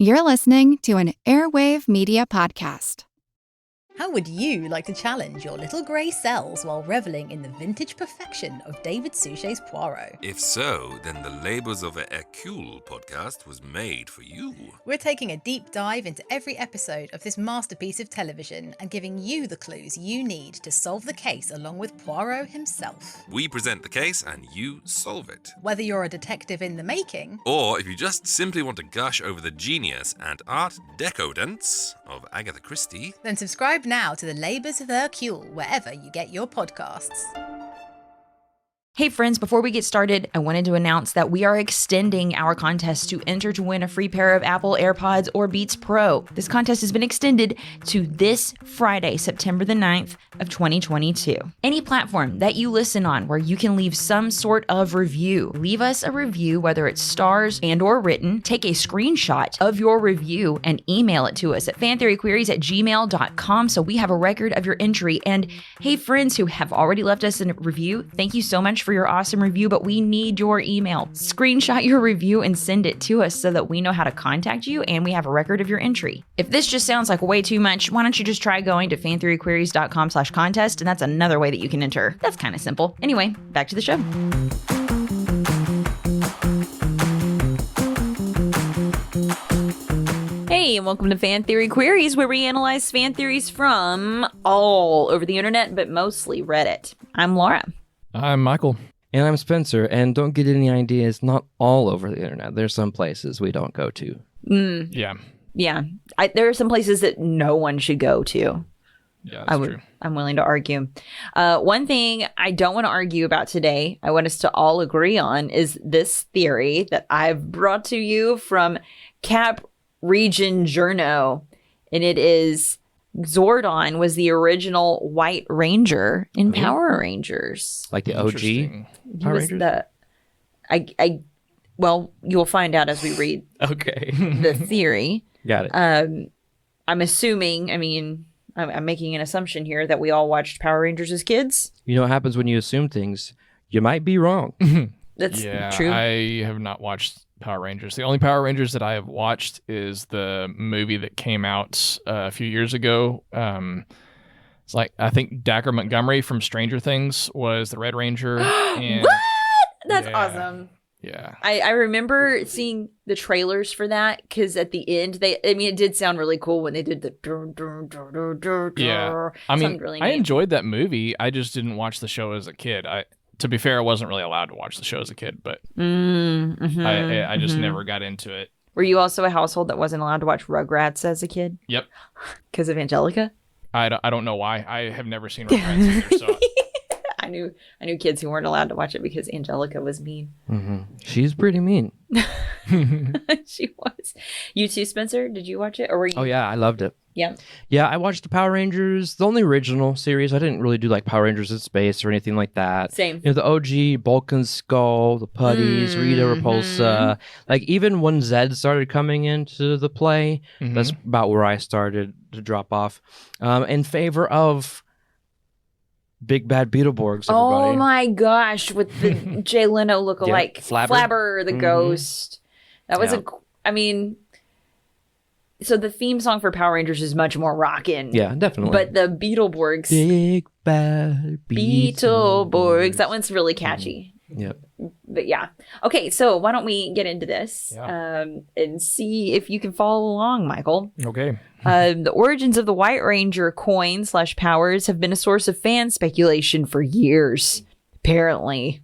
You're listening to an Airwave Media Podcast. How would you like to challenge your little grey cells while reveling in the vintage perfection of David Suchet's Poirot? If so, then the Labors of a Hercule podcast was made for you. We're taking a deep dive into every episode of this masterpiece of television and giving you the clues you need to solve the case along with Poirot himself. We present the case and you solve it. Whether you're a detective in the making, or if you just simply want to gush over the genius and art decadence of Agatha Christie, then subscribe now to the Labors of Hercule wherever you get your podcasts. Hey friends, before we get started, I wanted to announce that we are extending our contest to enter to win a free pair of Apple AirPods or Beats Pro. This contest has been extended to this Friday, September the 9th of 2022. Any platform that you listen on where you can leave some sort of review, leave us a review, whether it's stars and or written. Take a screenshot of your review and email it to us at fantheoryqueries@gmail.com so we have a record of your entry. And hey friends who have already left us a review, thank you so much for your awesome review, but we need your email. Screenshot your review and send it to us so that we know how to contact you and we have a record of your entry. If this just sounds like way too much, why don't you just try going to fantheoryqueries.com/contest, and that's another way that you can enter. That's kind of simple. Anyway, back to the show. Hey, and welcome to Fan Theory Queries, where we analyze fan theories from all over the internet, but mostly Reddit. I'm Laura. I'm Michael. And I'm Spencer. And don't get any ideas, not all over the internet. There's some places we don't go to. Yeah. Yeah. There are some places that no one should go to. Yeah, that's true. I'm willing to argue. One thing I don't want to argue about today, I want us to all agree on, is this theory that I've brought to you from Cap Region Journo. And it is Zordon was the original White Ranger in Power Rangers. Like the OG Power Rangers? Well, you'll find out as we read Okay. the theory. Got it. I'm assuming, I'm making an assumption here that we all watched Power Rangers as kids. You know what happens when you assume things? You might be wrong. That's true. I have not watched Power Rangers. The only Power Rangers that I have watched is the movie that came out a few years ago. It's like, I think Dacre Montgomery from Stranger Things was the Red Ranger. And What? That's awesome. Yeah. I remember seeing the trailers for that because at the end, it did sound really cool when they did the Yeah. really I neat. enjoyed that movie. I just didn't watch the show as a kid. To be fair, I wasn't really allowed to watch the show as a kid, but I just never got into it. Were you also a household that wasn't allowed to watch Rugrats as a kid? Yep. Because of Angelica? I don't know why. I have never seen Rugrats either, so... I knew kids who weren't allowed to watch it because Angelica was mean. Mm-hmm. She's pretty mean. She was. You too, Spencer? Did you watch it? Or were you? Oh, yeah. I loved it. Yeah. Yeah, I watched the Power Rangers, the only original series. I didn't really do like Power Rangers in Space or anything like that. Same. You know, the OG, Bulk Skull, the Putties, Rita Repulsa. Like even when Zed started coming into the play, that's about where I started to drop off. In favor of Big Bad Beetleborgs, everybody. Oh my gosh, with the Jay Leno lookalike. Yeah, Flabber, the ghost. That was so the theme song for Power Rangers is much more rockin'. Yeah, definitely. But the Beetleborgs. Big Bad Beetleborgs. That one's really catchy. Yep. But yeah. Okay, so why don't we get into this and see if you can follow along, Michael. Okay. The origins of the White Ranger coin/powers have been a source of fan speculation for years, apparently.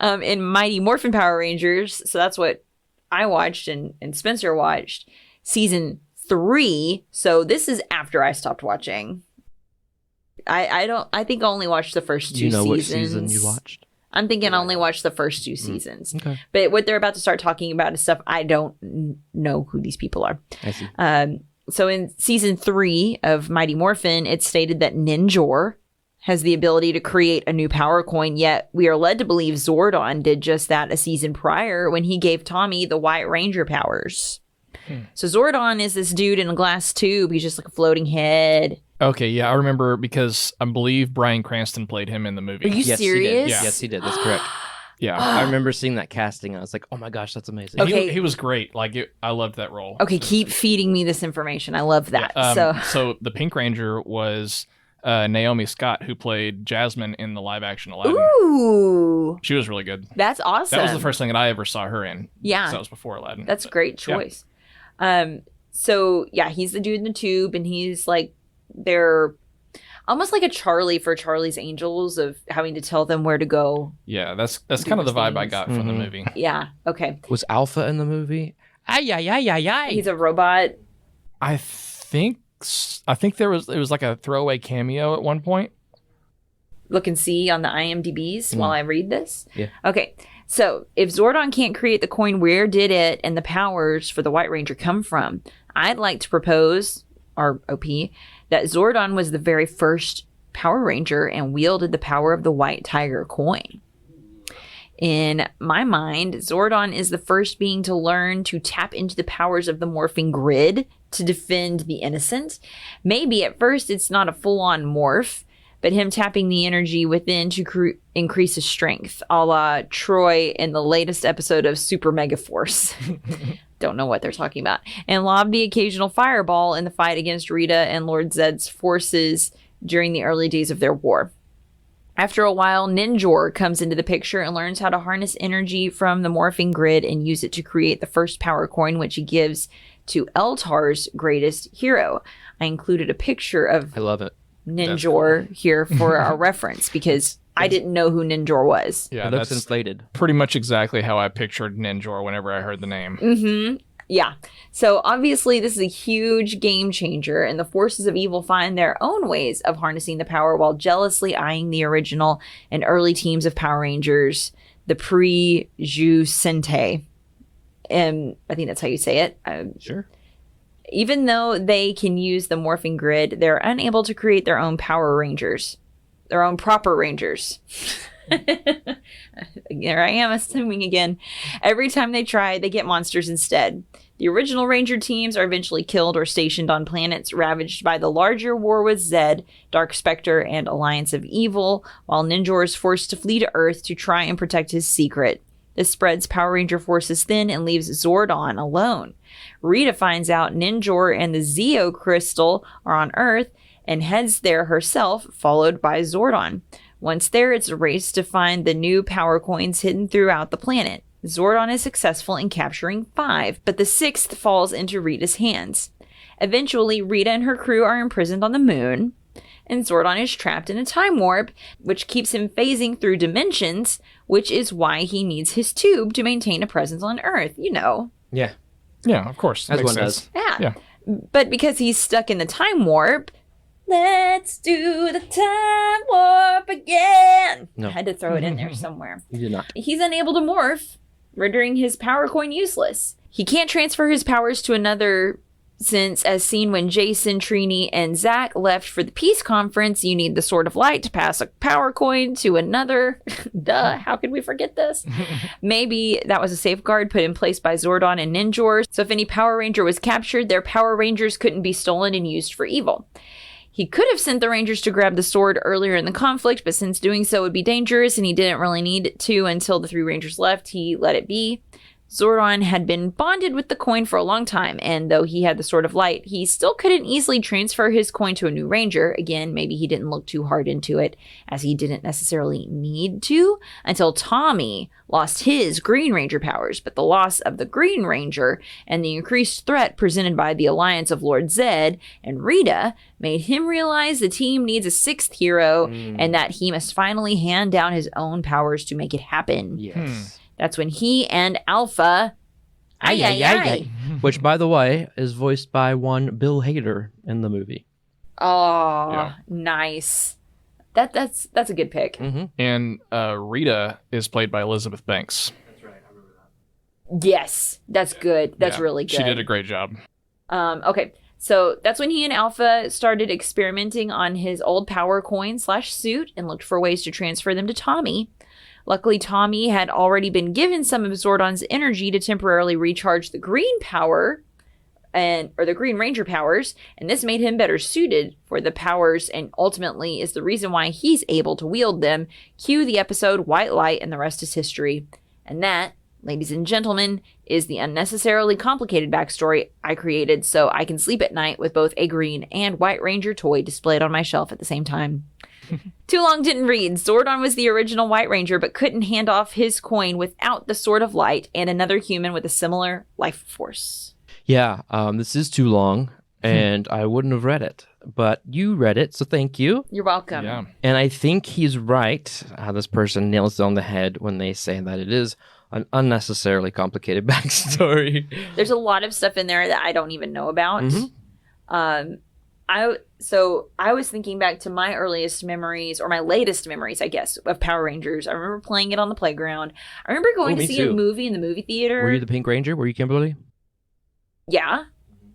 In Mighty Morphin Power Rangers, so that's what I watched and Spencer watched, season 3. So this is after I stopped watching. I think I only watched the first 2 seasons. You know which season you watched? I'm thinking I only watched the first 2 seasons. Okay. But what they're about to start talking about is stuff I don't know who these people are. I see. So in season 3 of Mighty Morphin, it's stated that Ninjor has the ability to create a new power coin, yet we are led to believe Zordon did just that a season prior when he gave Tommy the White Ranger powers. So Zordon is this dude in a glass tube. He's just like a floating head. Okay, yeah, I remember because I believe Bryan Cranston played him in the movie. Are you serious? Yes, he did. That's correct. Yeah. I remember seeing that casting. And I was like, oh my gosh, that's amazing. Okay. He was great. Like, I loved that role. Okay, keep feeding me this information. I love that. So the Pink Ranger was Naomi Scott, who played Jasmine in the live action Aladdin. Ooh, She was really good. that's awesome. That was the first thing that I ever saw her in. Yeah. So that was before Aladdin. That's a great yeah. choice. So yeah, he's the dude in the tube, and he's like, they're almost like a Charlie for Charlie's Angels of having to tell them where to go. Yeah, that's kind of the vibe I got from the movie. Yeah. Okay. Was Alpha in the movie? Ay, ay, ay, ay, ay. He's a robot. I think it was like a throwaway cameo at one point. Look and see on the IMDb's while I read this. Yeah. Okay. So if Zordon can't create the coin, where did it and the powers for the White Ranger come from? I'd like to propose, or OP, that Zordon was the very first Power Ranger and wielded the power of the White Tiger coin. In my mind, Zordon is the first being to learn to tap into the powers of the morphing grid to defend the innocent. Maybe at first it's not a full-on morph, but him tapping the energy within to increase his strength, a la Troy in the latest episode of Super Mega Force. Don't know what they're talking about. And lob the occasional fireball in the fight against Rita and Lord Zed's forces during the early days of their war. After a while, Ninjor comes into the picture and learns how to harness energy from the morphing grid and use it to create the first power coin, which he gives to Eltar's greatest hero. I included a picture of I love it. Ninjor here for our reference because I didn't know who Ninjor was. Yeah, It looks that's inflated. pretty much exactly how I pictured Ninjor whenever I heard the name. Mm-hmm. Yeah. So obviously this is a huge game changer, and the forces of evil find their own ways of harnessing the power while jealously eyeing the original and early teams of Power Rangers, the pre-Ju Sentai. And I think that's how you say it. Sure. Even though they can use the morphing grid, they're unable to create their own Power Rangers, their own proper Rangers. There I am assuming again. Every time they try, they get monsters instead. The original Ranger teams are eventually killed or stationed on planets ravaged by the larger war with Zed, Dark Spectre, and Alliance of Evil, while Ninjor is forced to flee to Earth to try and protect his secret. This spreads Power Ranger forces thin and leaves Zordon alone. Rita finds out Ninjor and the Zeo Crystal are on Earth and heads there herself, followed by Zordon. Once there, it's a race to find the new power coins hidden throughout the planet. Zordon is successful in capturing 5, but the 6th falls into Rita's hands. Eventually, Rita and her crew are imprisoned on the moon, and Zordon is trapped in a time warp, which keeps him phasing through dimensions, which is why he needs his tube to maintain a presence on Earth, you know. Yeah. Yeah, of course. As Makes one sense. does. Yeah. But because he's stuck in the time warp, let's do the time warp again. No. I had to throw it in there somewhere. You did not. He's unable to morph, rendering his power coin useless. He can't transfer his powers to another since, as seen when Jason, Trini, and Zach left for the peace conference, you need the Sword of Light to pass a power coin to another. Duh, how could we forget this? Maybe that was a safeguard put in place by Zordon and Ninjor, so if any Power Ranger was captured, their Power Rangers couldn't be stolen and used for evil. He could have sent the Rangers to grab the sword earlier in the conflict, but since doing so would be dangerous and he didn't really need to until the 3 Rangers left, he let it be. Zordon had been bonded with the coin for a long time, and though he had the Sword of Light, he still couldn't easily transfer his coin to a new Ranger. Again, maybe he didn't look too hard into it, as he didn't necessarily need to, until Tommy lost his Green Ranger powers. But the loss of the Green Ranger and the increased threat presented by the alliance of Lord Zed and Rita made him realize the team needs a 6th hero, and that he must finally hand down his own powers to make it happen. Yes. That's when he and Alpha, Which, by the way, is voiced by one Bill Hader in the movie. Oh, Yeah. nice. That's a good pick. Mm-hmm. And Rita is played by Elizabeth Banks. Yes, that's good. That's Yeah, really good. She did a great job. Okay, so that's when he and Alpha started experimenting on his old power coin / suit and looked for ways to transfer them to Tommy. Luckily, Tommy had already been given some of Zordon's energy to temporarily recharge the green power or the Green Ranger powers, and this made him better suited for the powers and ultimately is the reason why he's able to wield them. Cue the episode White Light and the rest is history. And that, ladies and gentlemen, is the unnecessarily complicated backstory I created so I can sleep at night with both a Green and White Ranger toy displayed on my shelf at the same time. Too long didn't read. Zordon was the original White Ranger but couldn't hand off his coin without the Sword of Light and another human with a similar life force. Yeah, this is too long, and I wouldn't have read it. But you read it, so thank you. You're welcome. Yeah. And I think he's right, how this person nails it on the head when they say that it is an unnecessarily complicated backstory. There's a lot of stuff in there that I don't even know about. Mm-hmm. I was thinking back to my earliest memories, or my latest memories, I guess, of Power Rangers. I remember playing it on the playground. I remember going to me see too. a movie in the movie theater. Were you the Pink Ranger? Were you Kimberly? Yeah.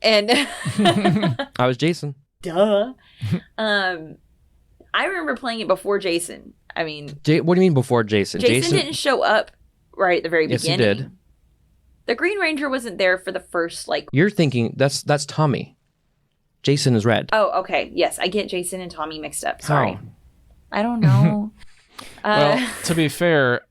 And I was Jason. duh. I remember playing it before Jason. I mean, What do you mean before Jason? Jason didn't show up right at the very Yes, he beginning. did. The Green Ranger wasn't there for the first, You're thinking that's Tommy. Jason is red. Oh, okay. Yes, I get Jason and Tommy mixed up. Sorry. How? I don't know. Well, to be fair,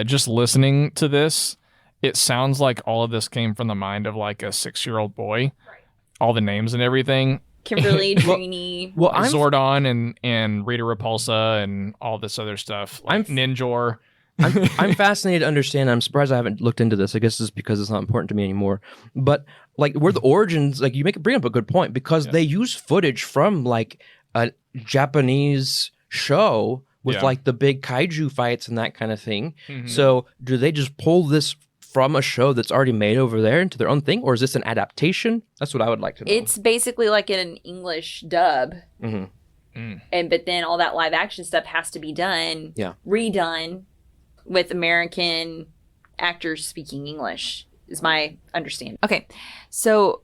just listening to this, it sounds like all of this came from the mind of like a 6-year-old boy. Right. All the names and everything. Kimberly, Trini. Well, I'm Zordon and Rita Repulsa and all this other stuff. Like Ninjor. I'm fascinated to understand. I'm surprised I haven't looked into this. I guess it's because it's not important to me anymore. But like, where the origins, like you bring up a good point because they use footage from like a Japanese show with like the big kaiju fights and that kind of thing. Mm-hmm. So do they just pull this from a show that's already made over there into their own thing, or is this an adaptation? That's what I would like to know. It's basically like an English dub. Mm-hmm. But then all that live action stuff has to be done, redone with American actors speaking English, is my understanding. Okay, so,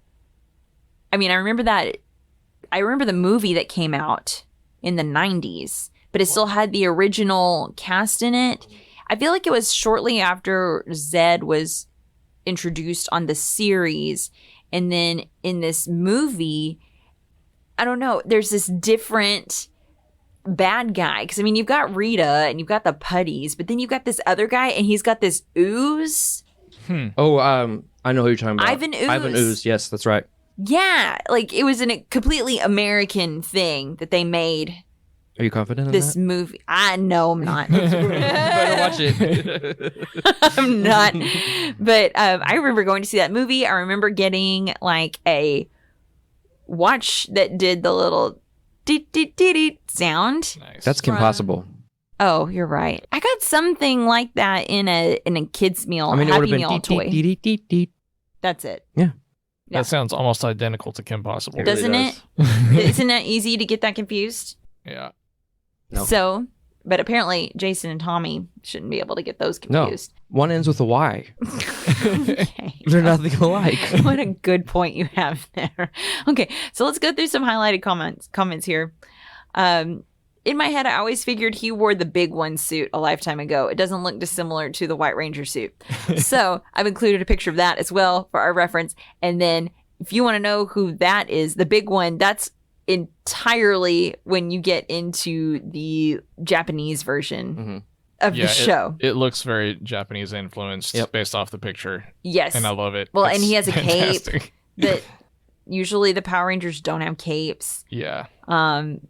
I mean, I remember the movie that came out in the 90s, but it still had the original cast in it. I feel like it was shortly after Zed was introduced on the series, and then in this movie, I don't know, there's this different bad guy, because I mean, you've got Rita and you've got the putties, but then you've got this other guy and he's got this ooze. Oh, I know who you're talking about. Ivan Ooze. Yes, that's right. Yeah, like it was a completely American thing that they made. Are you confident in this that? movie? I know I'm not. Better watch it. I'm not. But I remember going to see that movie. I remember getting like a watch that did the little sound. Nice. That's Kim Possible. Oh, you're right. I got something like that in a kids meal, I mean, it would Happy have Meal been toy. That's it. Yeah. That sounds almost identical to Kim Possible. Doesn't really it? Isn't that easy to get that confused? Yeah. No. So, but apparently Jason and Tommy shouldn't be able to get those confused. No. One ends with a Y. Okay. They're nothing alike. What a good point you have there. Okay, so let's go through some highlighted comments here. In my head, I always figured he wore the big one suit a lifetime ago. It doesn't look dissimilar to the White Ranger suit. So I've included a picture of that as well for our reference. And then if you want to know who that is, the big one, that's entirely when you get into the Japanese version of the show. It looks very Japanese influenced based off the picture. Yes. And I love it. Well, It's and he has a fantastic. cape that usually the Power Rangers don't have capes. Yeah.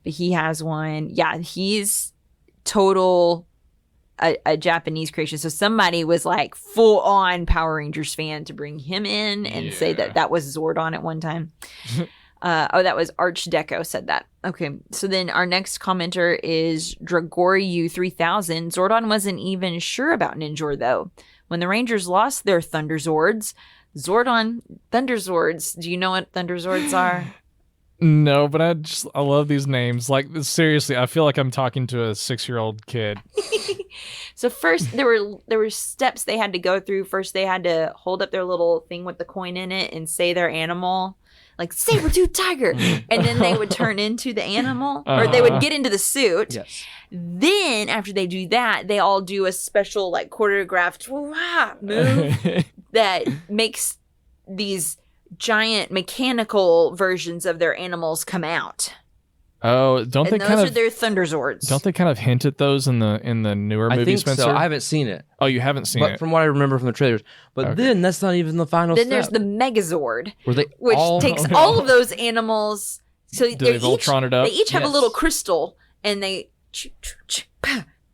He has one. Yeah, he's total a Japanese creation. So somebody was like full on Power Rangers fan to bring him in and say that was Zordon at one time. That was Arch Deco said that. Okay, so then our next commenter is Dragoryu 3000. Zordon wasn't even sure about Ninjor though. When the Rangers lost their Thunderzords, Thunderzords. Do you know what Thunderzords are? No, but I love these names. Like, seriously, I feel like I'm talking to a 6-year-old kid. So first, there were steps they had to go through. First, they had to hold up their little thing with the coin in it and say their animal, like saber-tooth tiger, and then they would turn into the animal, or they would get into the suit. Yes. Then after they do that, they all do a special like choreographed move that makes these giant mechanical versions of their animals come out. Oh, don't And they those kind are of their Thunderzords. don't they kind of hint at those in the newer I movie, think Spencer? so. I haven't seen it. Oh, you haven't seen But it. from what I remember from the trailers. But Okay. then that's not even the final Then step. there's the Megazord, Where they which all takes no. all of those animals. So Do they Voltron it up? They each have a Yes. little crystal, and they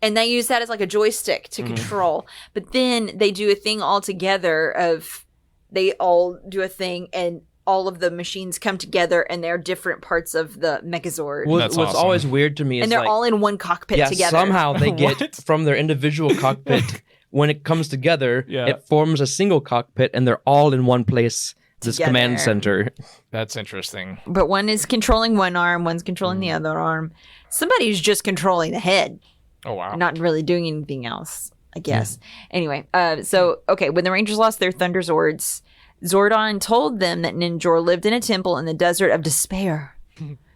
use that as like a joystick to control. But then they do a thing all together of they all do a thing, and all of the machines come together, and they're different parts of the Megazord. What's That's awesome. always weird to me is and they're like, all in one cockpit yeah, together. somehow they get What? from their individual cockpit. When it comes together, Yeah. it forms a single cockpit, and they're all in one place. This Together. command center. That's interesting. But one is controlling one arm, one's controlling the other arm. Somebody's just controlling the head, Oh wow. not really doing anything else, I guess. Anyway, okay, when the Rangers lost their Thunderzords, Zordon told them that Ninjor lived in a temple in the desert of despair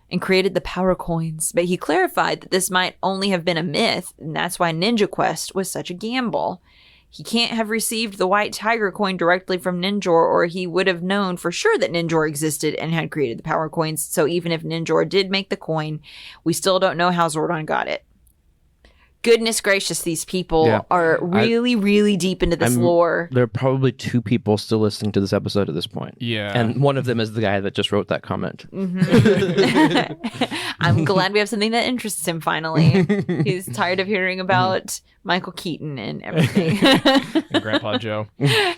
and created the power coins. But he clarified that this might only have been a myth, and that's why Ninja Quest was such a gamble. He can't have received the white tiger coin directly from Ninjor, or he would have known for sure that Ninjor existed and had created the power coins. So even if Ninjor did make the coin, we still don't know how Zordon got it. Goodness gracious, these people Yeah. are really, really deep into this lore. There are probably 2 people still listening to this episode at this point. Yeah. And one of them is the guy that just wrote that comment. I'm glad we have something that interests him finally. He's tired of hearing about Michael Keaton and everything. And Grandpa Joe. Yeah.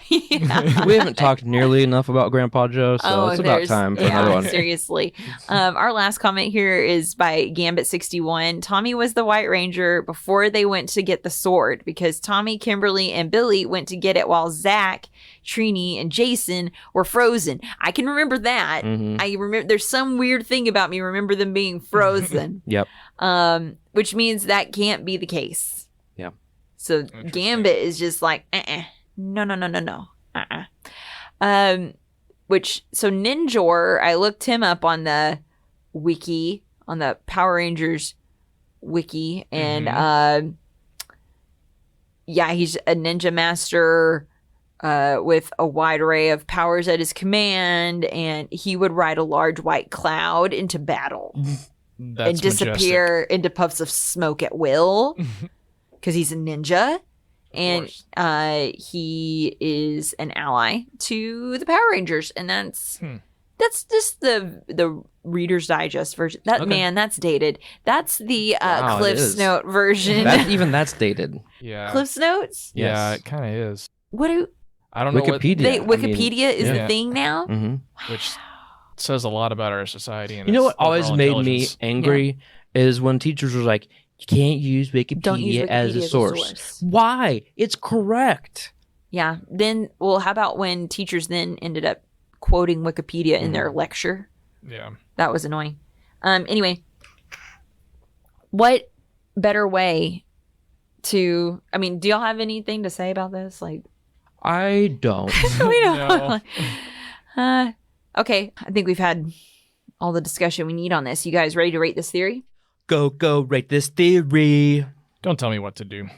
We haven't talked nearly enough about Grandpa Joe, so it's about there's- time for another one. Seriously. Our last comment here is by Gambit61. Tommy was the White Ranger before they went to get the sword because Tommy, Kimberly, and Billy went to get it while Zach, Trini, and Jason were frozen. I can remember that. Mhm. I remember there's some weird thing about me remember them being frozen. Yep. Which means that can't be the case. Yeah. So Gambit is just like, no. So Ninjor, I looked him up on the wiki, on the Power Rangers wiki, and he's a ninja master with a wide array of powers at his command, and he would ride a large white cloud into battle That's and disappear into puffs of smoke at will because he's a ninja. And he is an ally to the Power Rangers, and that's just the Reader's Digest version. That's dated. That's the Wow, it Cliff's is. Note version. That's dated. Yeah. Cliff's Notes. Yeah, Yes. it kind of is. What do I don't know what, Wikipedia. Wikipedia is yeah. the thing now? which says a lot about our society. And You know its what always overall made me intelligence. angry is when teachers were like, you can't use Wikipedia, Don't use Wikipedia as a source. Why? It's correct. Yeah. Then, how about when teachers then ended up quoting Wikipedia in their lecture? Yeah. That was annoying. Anyway, what better way to? I mean, do y'all have anything to say about this? Like, I don't. we don't. No. Okay, I think we've had all the discussion we need on this. You guys ready to rate this theory? Go, rate this theory. Don't tell me what to do.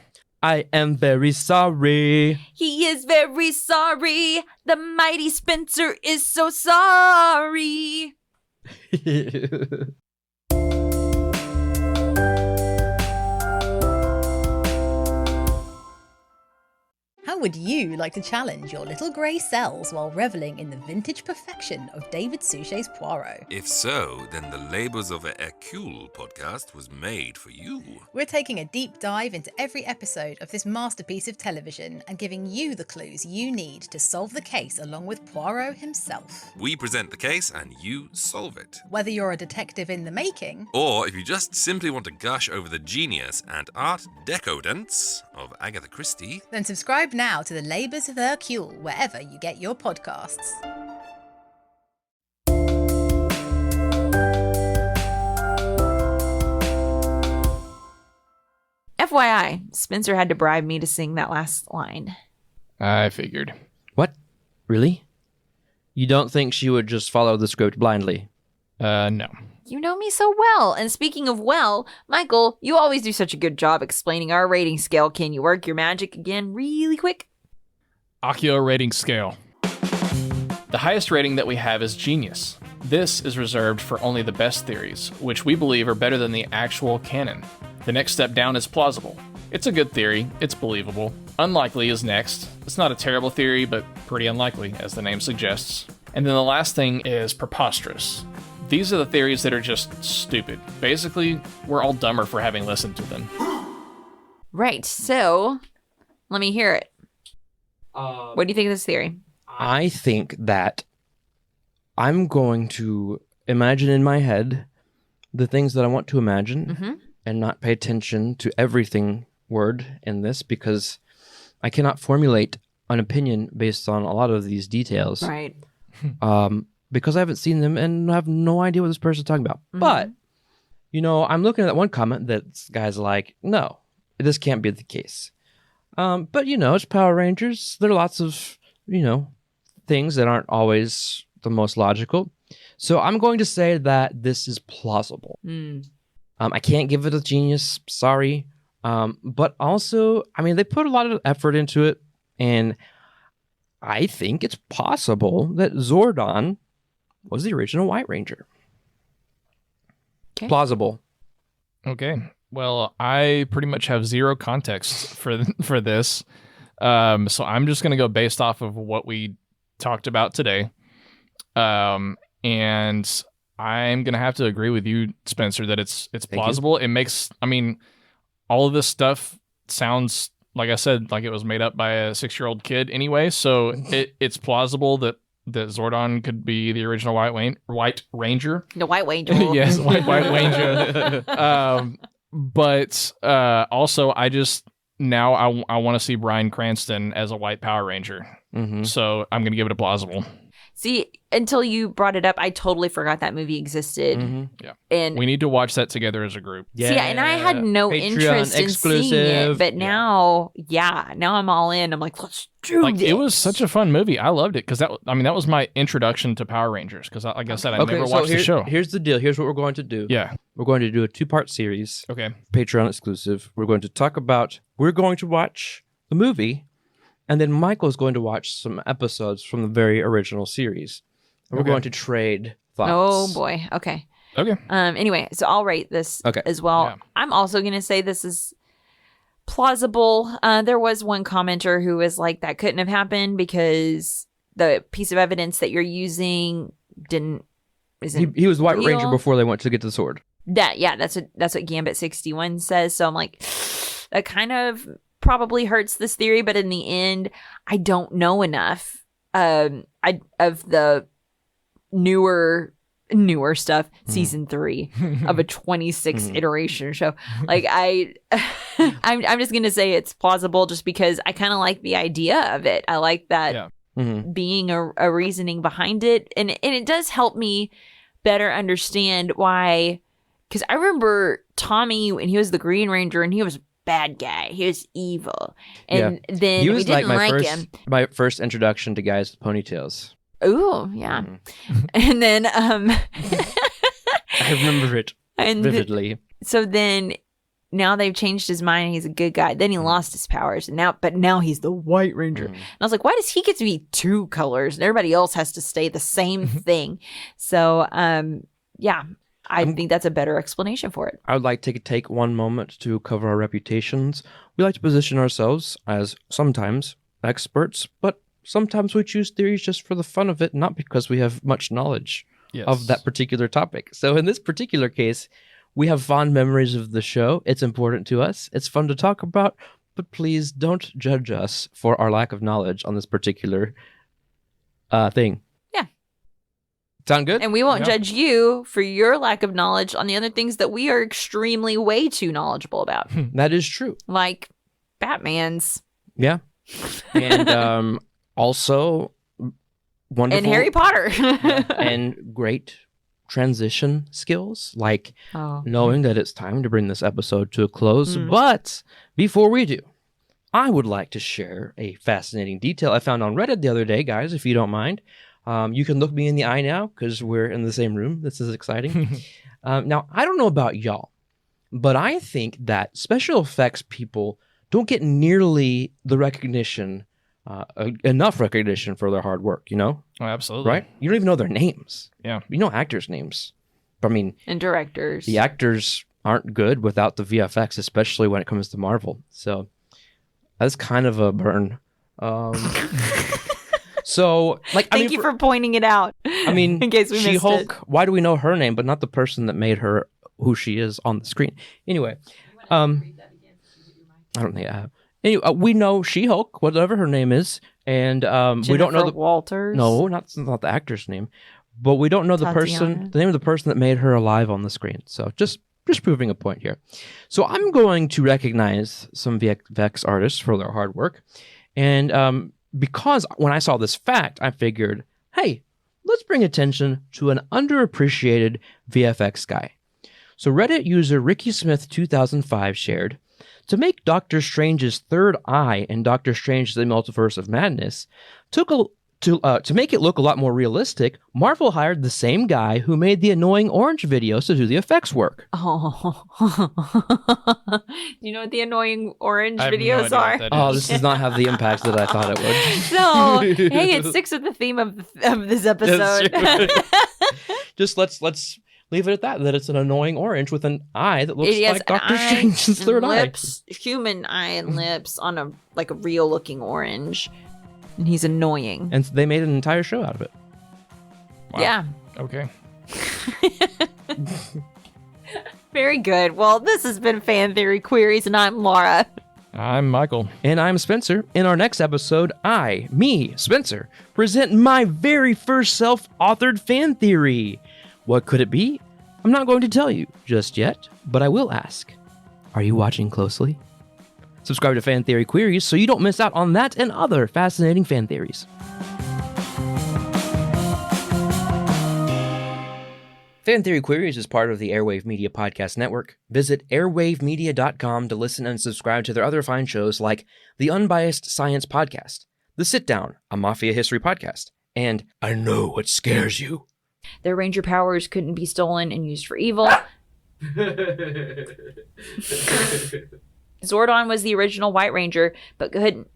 I am very sorry. He is very sorry. The mighty Spencer is so sorry. How would you like to challenge your little grey cells while reveling in the vintage perfection of David Suchet's Poirot? If so, then the Labors of a Hercule podcast was made for you. We're taking a deep dive into every episode of this masterpiece of television and giving you the clues you need to solve the case along with Poirot himself. We present the case and you solve it. Whether you're a detective in the making, Or if you just simply want to gush over the genius and art decadence of Agatha Christie, then subscribe now to the Labours of Hercule wherever you get your podcasts. FYI, Spencer had to bribe me to sing that last line. I figured. What? Really? You don't think she would just follow the script blindly? No. You know me so well. And speaking of well, Michael, you always do such a good job explaining our rating scale. Can you work your magic again really quick? Accio rating scale. The highest rating that we have is genius. This is reserved for only the best theories, which we believe are better than the actual canon. The next step down is plausible. It's a good theory, it's believable. Unlikely is next. It's not a terrible theory, but pretty unlikely, as the name suggests. And then the last thing is preposterous. These are the theories that are just stupid. Basically, we're all dumber for having listened to them. Right, so let me hear it. What do you think of this theory? I think that I'm going to imagine in my head the things that I want to imagine and not pay attention to everything word in this because I cannot formulate an opinion based on a lot of these details. Right. Because I haven't seen them and have no idea what this person's talking about. But, I'm looking at that one comment that this guy's like, no, this can't be the case. But, it's Power Rangers. There are lots of, things that aren't always the most logical. So I'm going to say that this is plausible. I can't give it a genius, sorry. But also, they put a lot of effort into it, and I think it's possible that Zordon was the original White Ranger. Okay. Plausible. Okay. Well, I pretty much have zero context for this. So I'm just going to go based off of what we talked about today. And I'm going to have to agree with you, Spencer, that it's plausible. It makes, all of this stuff sounds, like I said, like it was made up by a 6-year-old kid anyway. So it's plausible that Zordon could be the original White Ranger. The White Ranger. Yes, White Ranger. But also, I want to see Bryan Cranston as a White Power Ranger. So I'm going to give it a plausible. See, until you brought it up, I totally forgot that movie existed. Yeah. And we need to watch that together as a group. Yeah. See, and I had no Patreon interest in seeing it, but now I'm all in. I'm like, let's do this. It was such a fun movie. I loved it because that was my introduction to Power Rangers. Because, like I said, I never watched the show. Here's the deal. Here's what we're going to do. Yeah. We're going to do a 2-part series. Okay. Patreon exclusive. We're going to watch the movie, and then Michael's going to watch some episodes from the very original series. And we're going to trade thoughts. Oh boy. Okay. Okay. Anyway, so I'll rate this as well. Yeah. I'm also going to say this is plausible. There was one commenter who was like, that couldn't have happened because the piece of evidence that you're using isn't He was White real. Ranger before they went to get the sword. That's what Gambit 61 says. So I'm like, that kind of probably hurts this theory, but in the end, I don't know enough of the newer stuff, season 3 of a 26 iteration show. Like I'm just gonna say it's plausible just because I kind of like the idea of it. I like that being a reasoning behind it, and it does help me better understand why. Because I remember Tommy when he was the Green Ranger and he was a bad guy. He was evil, and then he was we didn't like him. My first introduction to guys with ponytails. Ooh, yeah. And then I remember it vividly. So then now they've changed his mind and he's a good guy. Then he lost his powers and now he's the White Ranger. And I was like, why does he get to be 2 colors and everybody else has to stay the same thing? So I think that's a better explanation for it. I would like to take one moment to cover our reputations. We like to position ourselves as sometimes experts, but sometimes we choose theories just for the fun of it, not because we have much knowledge of that particular topic. So in this particular case, we have fond memories of the show. It's important to us. It's fun to talk about, but please don't judge us for our lack of knowledge on this particular thing. Yeah. Sound good? And we won't judge you for your lack of knowledge on the other things that we are extremely way too knowledgeable about. That is true. Like Batman's. Yeah. And also wonderful. And Harry Potter. And great transition skills, like knowing that it's time to bring this episode to a close. But before we do, I would like to share a fascinating detail I found on Reddit the other day, guys, if you don't mind. You can look me in the eye now because we're in the same room. This is exciting. Now, I don't know about y'all, but I think that special effects people don't get nearly the recognition enough recognition for their hard work, you know? Oh, absolutely. Right? You don't even know their names. Yeah. You know actors' names. But I mean, And directors. the actors aren't good without the VFX, especially when it comes to Marvel. So that's kind of a burn. So, like, Thank you for pointing it out. I mean, in case we missed She-Hulk, it. why do we know her name, but not the person that made her who she is on the screen? Anyway, I don't think I have. Anyway, we know She-Hulk, whatever her name is, and we don't know Jennifer Walters. No, not the actor's name, but we don't know the Tatiana. name of the person that made her alive on the screen. So just proving a point here. So I'm going to recognize some VFX artists for their hard work, and because when I saw this fact, I figured, hey, let's bring attention to an underappreciated VFX guy. So Reddit user Ricky Smith 2005 shared, to make Doctor Strange's third eye in Doctor Strange the Multiverse of Madness, to make it look a lot more realistic, Marvel hired the same guy who made the annoying orange videos to do the effects work. Oh. Do you know what the annoying orange I have no videos idea are? what that Oh, is. this does not have the impact that I thought it would. So, hey, it sticks with the theme of this episode. Just let's leave it at that it's an annoying orange with an eye that looks It has like Doctor an eye Strange's third and eye. lips, human eye and lips on a real looking orange, and he's annoying. And they made an entire show out of it. Wow. Yeah, Okay. very good. Well, this has been Fan Theory Queries, and I'm Laura. I'm Michael. And I'm Spencer. In our next episode, Spencer, present my very first self-authored fan theory. What could it be? I'm not going to tell you just yet, but I will ask. Are you watching closely? Subscribe to Fan Theory Queries so you don't miss out on that and other fascinating fan theories. Fan Theory Queries is part of the Airwave Media Podcast Network. Visit airwavemedia.com to listen and subscribe to their other fine shows like The Unbiased Science Podcast, The Sit Down, a Mafia History podcast, and I Know What Scares You. Their ranger powers couldn't be stolen and used for evil. Zordon was the original White Ranger, but couldn't.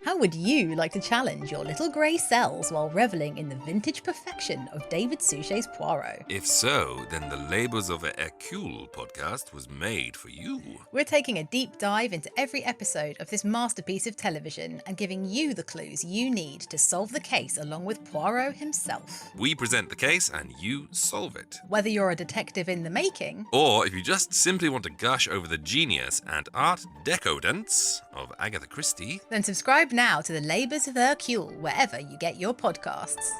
How would you like to challenge your little grey cells while reveling in the vintage perfection of David Suchet's Poirot? If so, then the Labors of a Hercule podcast was made for you. We're taking a deep dive into every episode of this masterpiece of television and giving you the clues you need to solve the case along with Poirot himself. We present the case and you solve it. Whether you're a detective in the making, Or if you just simply want to gush over the genius and art decadence of Agatha Christie, then subscribe now to the Labours of Hercule wherever you get your podcasts.